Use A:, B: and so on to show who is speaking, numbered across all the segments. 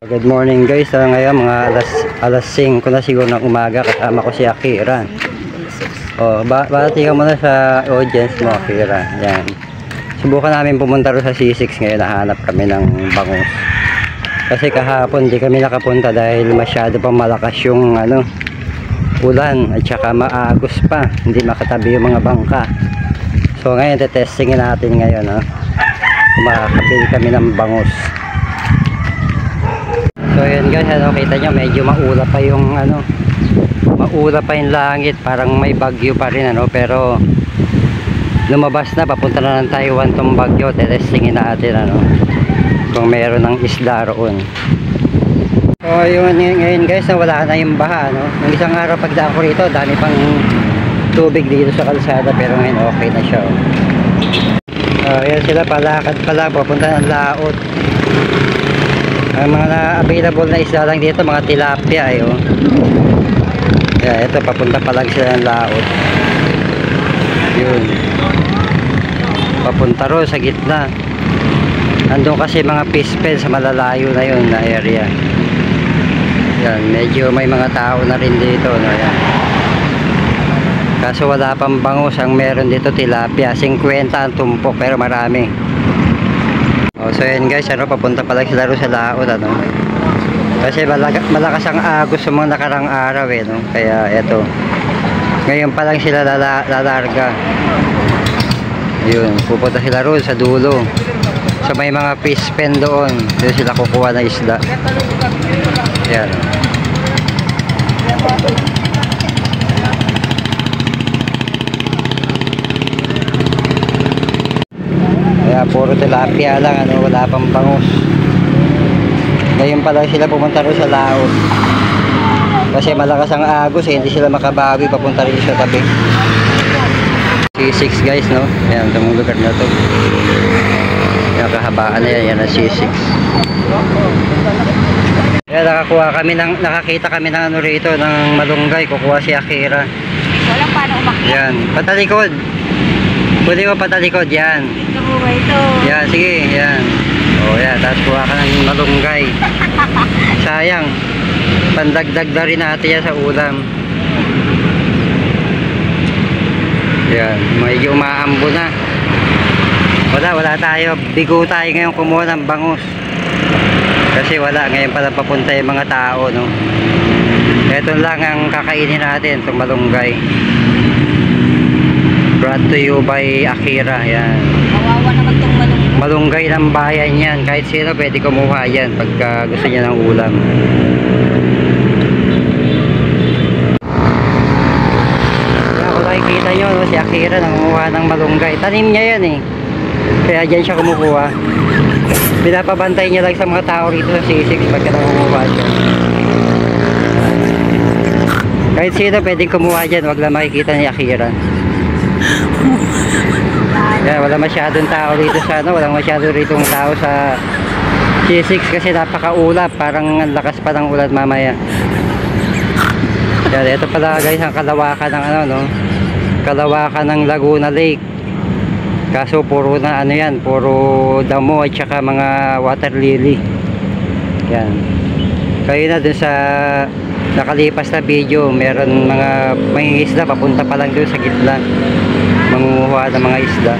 A: Good morning guys, ngayon mga alas 5 na siguro ng umaga, kasama ko si Akira. Bati ka muna sa audience mo, Akira. Yan. Subukan namin pumunta rin sa C6 ngayon, nahanap kami ng bangus. Kasi kahapon di kami nakapunta dahil masyado pang malakas yung ulan at saka maagos pa, hindi makatabi yung mga bangka. So ngayon testingin natin ngayon, makakabili kami ng bangus. So yun guys, kita nyo medyo maulap pa yung maulap pa yung langit, parang may bagyo pa rin pero lumabas na, papunta na ng Taiwan tong bagyo. Testingin natin kung meron ng isda roon. So yun ngayon guys, wala na yung baha Yung isang araw pagdaan ko rito, dami pang tubig dito sa kalsada, pero ngayon okay na siya. Yan sila, palakad pala papunta ng laot. Ang mga available na isda lang dito, mga tilapia Yan, ito papunta pa lang sila ng laot. Yun, papunta ro sa gitna. Andun kasi mga fish pen sa malalayo na yun na area. Yan, medyo may mga tao na rin dito yan. Kaso wala pang bangus, ang meron dito tilapia. 50 ang tumpok pero marami. So yan guys, papunta pala sila ro sa laot kasi malakas ang agos sa mga nakarang araw kaya eto ngayon pa lang sila lalarga. Yun, pupunta sila ro sa dulo sa may mga fish pen doon sila kukuha na isda. Yan, kaya puro tilapia lang wala pang bangus. Ngayon pala sila pumunta rin sa laot kasi malakas ang agos hindi sila makabawi, papunta rin sa tabi. C6 guys yan, itong lugar na to, yung kahabaan na yan ang C6. Kaya nakakita kami ng rito ng malunggay, kukuha si Akira.
B: Walang paano umakyat.
A: Yan, patalikod. Pwede mo patalikod, yan.
B: Ito.
A: Yan, sige, yan. Yan, tapos kuha ka ng malunggay. Sayang, pandagdag na rin natin yan sa ulam. Yan, medyo umaambo na. Wala tayo, bigo tayo ngayon kumuha ng bangus. Kasi wala, ngayon pala papunta yung mga tao Ito lang ang kakainin natin, itong malunggay. Brought to you by Akira. Yan,
B: Kawawa naman itong
A: malunggay ng bayan yan, kahit sino pwede kumuha yan pagka gusto niya ng ulam. Kung nakikita nyo si Akira nangunguha ng malunggay, tanim niya yan kaya dyan siya kumukuha. Pinapabantay niya lang sa mga tao rito sa C6 pagka nangunguha siya. Kahit sino pwedeng kumuha dyan, wag lang makikita ni Akira. Yan, wala masyadong tao dito sa walang masyadong ritong tao sa C6 kasi napakaulap, parang ang lakas pa ng ulan mamaya. Yan, ito pala guys ang kalawakan ng kalawakan ng Laguna Lake. Kaso puro na yan, puro damo at saka mga water lily. Yan, kayo na dun sa nakalipas na video, meron may isla papunta pa lang dun sa gitna, mangunguha ng mga isda.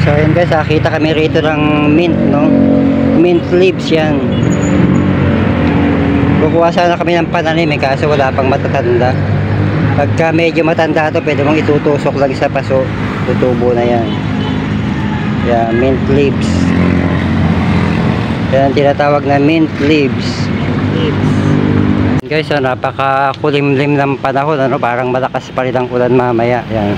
A: So yun guys, nakita kami rito ng mint mint leaves. Yan, kukuha sana kami ng pananim kaso wala pang matatanda. Pagka medyo matanda to, pwede mong itutusok lang sa paso, tutubo na yan. Yan, mint leaves. Yan tinatawag na mint leaves. Guys, napakakulimlim ng panahon parang malakas pa rin ang ulan mamaya. Yan,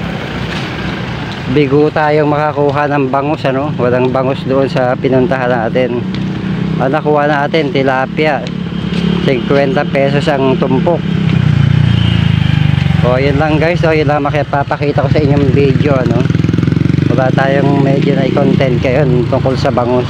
A: bigo tayong makakuha ng bangus walang bangus doon sa pinuntahan natin. Nakuha natin tilapia, 50 pesos ang tumpok. Yun lang guys, yun lang makipapakita ko sa inyong video wala tayong medyo na i-content kayo tungkol sa bangus.